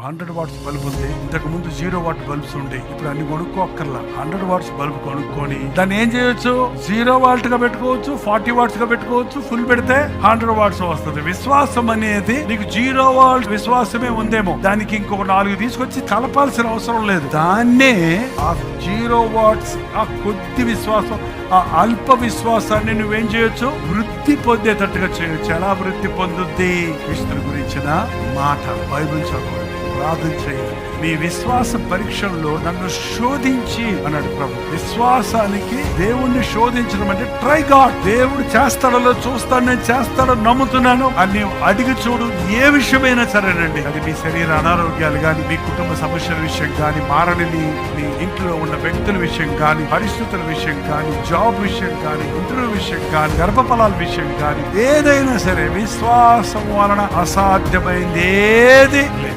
100 watts bulb ఉంది. ఇంతకు ముందు 0 వాట్ బల్బ్స్ ఉండే. ఇప్పుడు అన్ని కొనుక్కోక్కర్లా. 100 వాట్స్ బల్బ్ కొనుక్కొని దాన్ని ఏం చేయొచ్చు? 0 వాట్ గా పెట్టుకోవచ్చు, 40 వాట్స్ గా పెట్టుకోవచ్చు. ఫుల్ పెడితే 100 వాట్స్ వస్తుంది. విశ్వాసం అనేది నీకు 0 వాట్ విశ్వాసమే ఉందేమో, దానికి ఇంకొక 4 తీసుకొచ్చి కలపాల్సిన అవసరం లేదు. దాన్నే ఆ 0 వాట్స్, ఆ కొద్ది విశ్వాసం, ఆ అల్ప విశ్వాసాన్ని నువ్వేం చేయొచ్చు? వృద్ధి పొందేటట్టుగా చేయొచ్చు. ఎలా వృద్ధి పొందుద్ది? క్రీస్తుని గురించిన మాట. బైబిల్ చదవండి, ప్రార్థన చేయండి. మీ విశ్వాస పరీక్షల్లో నన్ను శోధించి అన్నాడు ప్రభు. విశ్వాసానికి దేవుణ్ణి శోధించడం అంటే ట్రై గాడ్. దేవుడు చేస్తాడో చూస్తాడు, నేను చేస్తాడో నమ్ముతున్నాను అని అడిగి చూడు. ఏ విషయమైనా సరేనండి, అది మీ శరీర అనారోగ్యాలు గాని, మీ కుటుంబ సమస్యల విషయం గాని, మారని మీ ఇంట్లో ఉన్న వ్యక్తుల విషయం గాని, పరిస్థితుల విషయం గాని, జాబ్ విషయం గాని, ఇంటర్వ్యూ విషయం గాని, గర్భఫలాల విషయం గాని, ఏదైనా సరే విశ్వాసం వలన అసాధ్యమైంది ఏది లేదు.